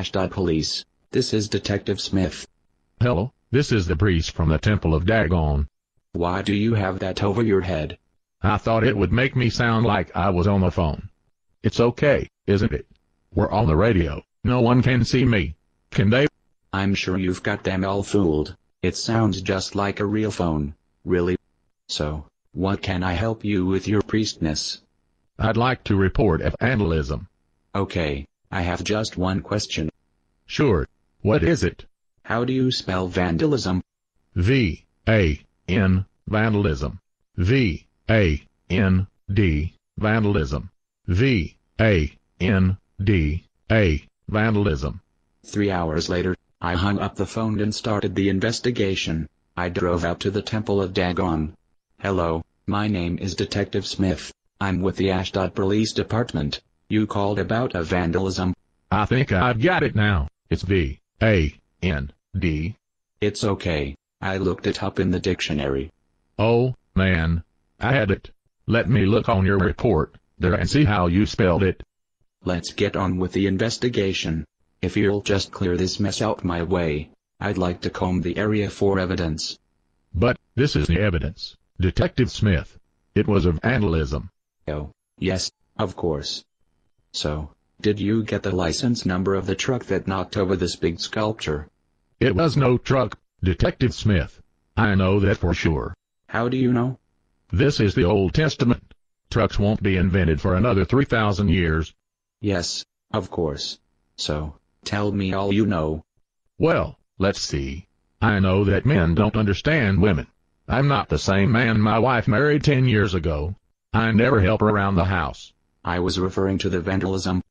Ashdod Police. This is Detective Smith. Hello, this is the priest from the Temple of Dagon. Why do you have that over your head? I thought it would make me sound like I was on the phone. It's okay, isn't it? We're on the radio. No one can see me. Can they? I'm sure you've got them all fooled. It sounds just like a real phone. Really? So, what can I help you with your priestness? I'd like to report vandalism. Okay, I have just one question. Sure. What is it? How do you spell vandalism? V-A-N, vandalism. V-A-N-D, vandalism. V-A-N-D-A, vandalism. 3 hours later, I hung up the phone and started the investigation. I drove out to the Temple of Dagon. Hello, my name is Detective Smith. I'm with the Ashdod Police Department. You called about a vandalism. I think I've got it now. It's V-A-N-D. It's okay. I looked it up in the dictionary. Oh, man. I had it. Let me look on your report there and see how you spelled it. Let's get on with the investigation. If you'll just clear this mess out my way, I'd like to comb the area for evidence. But this is the evidence, Detective Smith. It was of vandalism. Oh, yes, of course. So, did you get the license number of the truck that knocked over this big sculpture? It was no truck, Detective Smith. I know that for sure. How do you know? This is the Old Testament. Trucks won't be invented for another 3,000 years. Yes, of course. So, tell me all you know. Well, let's see. I know that men don't understand women. I'm not the same man my wife married 10 years ago. I never help her around the house. I was referring to the vandalism.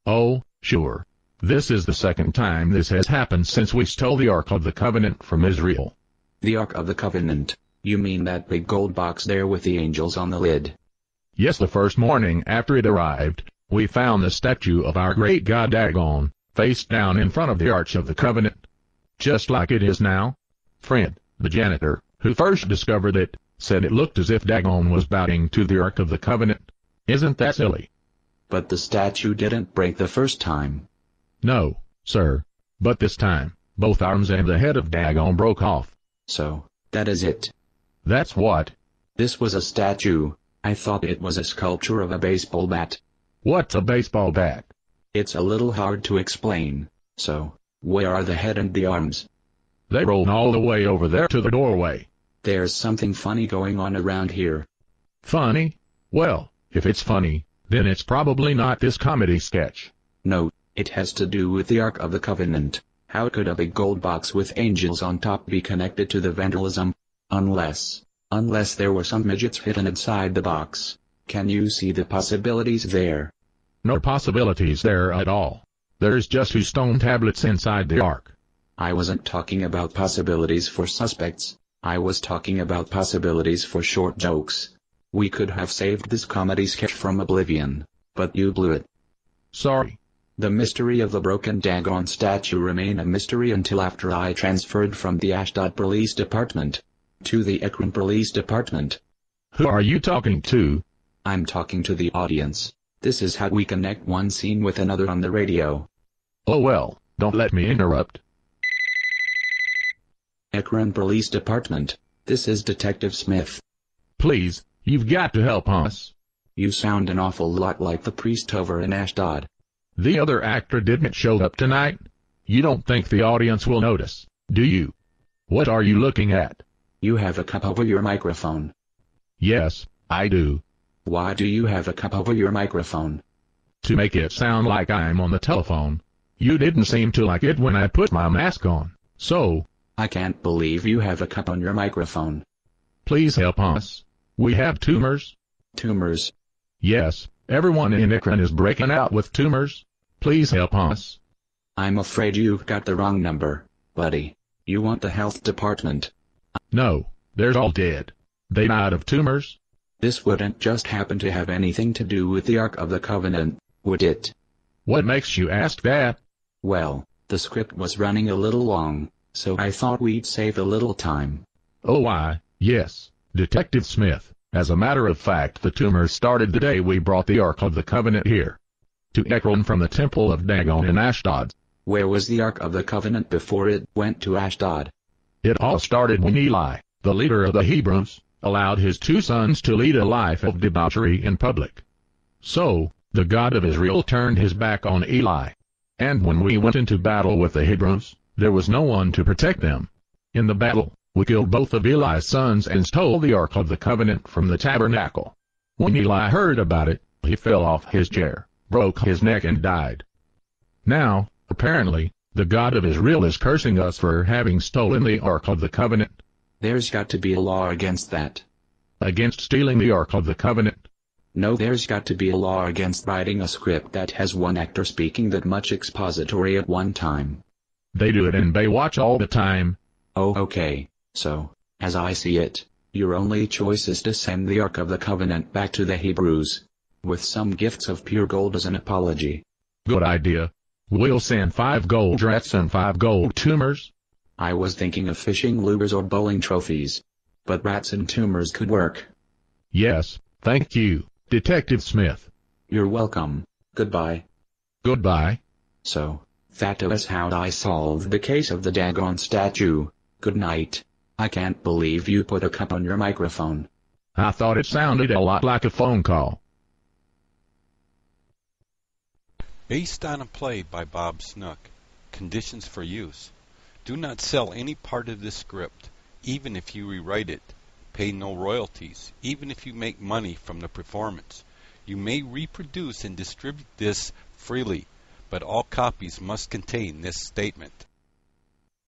Oh, sure. This is the second time this has happened since we stole the Ark of the Covenant from Israel. The Ark of the Covenant? You mean that big gold box there with the angels on the lid? Yes, the first morning after it arrived, we found the statue of our great god Dagon, face down in front of the Ark of the Covenant. Just like it is now. Fred, the janitor, who first discovered it, said it looked as if Dagon was bowing to the Ark of the Covenant. Isn't that silly? But the statue didn't break the first time. No, sir. But this time, both arms and the head of Dagon broke off. So, that is it. That's what? This was a statue. I thought it was a sculpture of a baseball bat. What's a baseball bat? It's a little hard to explain. So, where are the head and the arms? They rolled all the way over there to the doorway. There's something funny going on around here. Funny? Well, if it's funny, then it's probably not this comedy sketch. No, it has to do with the Ark of the Covenant. How could a big gold box with angels on top be connected to the vandalism? Unless there were some midgets hidden inside the box. Can you see the possibilities there? No possibilities there at all. There's just 2 stone tablets inside the Ark. I wasn't talking about possibilities for suspects. I was talking about possibilities for short jokes. We could have saved this comedy sketch from oblivion, but you blew it. Sorry. The mystery of the broken Dagon statue remained a mystery until after I transferred from the Ashdod Police Department to the Ekron Police Department. Who are you talking to? I'm talking to the audience. This is how we connect one scene with another on the radio. Oh well, don't let me interrupt. Ekron Police Department. This is Detective Smith. Please, you've got to help us. You sound an awful lot like the priest over in Ashdod. The other actor didn't show up tonight. You don't think the audience will notice, do you? What are you looking at? You have a cup over your microphone. Yes, I do. Why do you have a cup over your microphone? To make it sound like I'm on the telephone. You didn't seem to like it when I put my mask on, so... I can't believe you have a cup on your microphone. Please help us. We have tumors. Tumors? Yes, everyone in Ekron is breaking out with tumors. Please help us. I'm afraid you've got the wrong number, buddy. You want the health department. No, they're all dead. They died of tumors. This wouldn't just happen to have anything to do with the Ark of the Covenant, would it? What makes you ask that? Well, the script was running a little long, so I thought we'd save a little time. Oh, yes, Detective Smith. As a matter of fact, the tumors started the day we brought the Ark of the Covenant here to Ekron from the Temple of Dagon in Ashdod. Where was the Ark of the Covenant before it went to Ashdod? It all started when Eli, the leader of the Hebrews, allowed his 2 sons to lead a life of debauchery in public. So, the God of Israel turned his back on Eli. And when we went into battle with the Hebrews, there was no one to protect them. In the battle, we killed both of Eli's sons and stole the Ark of the Covenant from the tabernacle. When Eli heard about it, he fell off his chair, broke his neck and died. Now, apparently, the God of Israel is cursing us for having stolen the Ark of the Covenant. There's got to be a law against that. Against stealing the Ark of the Covenant? No, there's got to be a law against writing a script that has one actor speaking that much expository at one time. They do it in Baywatch all the time. Oh, okay. So, as I see it, your only choice is to send the Ark of the Covenant back to the Hebrews, with some gifts of pure gold as an apology. Good idea. We'll send 5 gold rats and 5 gold tumors. I was thinking of fishing lures or bowling trophies. But rats and tumors could work. Yes, thank you, Detective Smith. You're welcome. Goodbye. Goodbye. So, that is how I solved the case of the Dagon statue. Good night. I can't believe you put a cup on your microphone. I thought it sounded a lot like a phone call. Based on a play by Bob Snook, Conditions for Use. Do not sell any part of this script, even if you rewrite it. Pay no royalties, even if you make money from the performance. You may reproduce and distribute this freely, but all copies must contain this statement.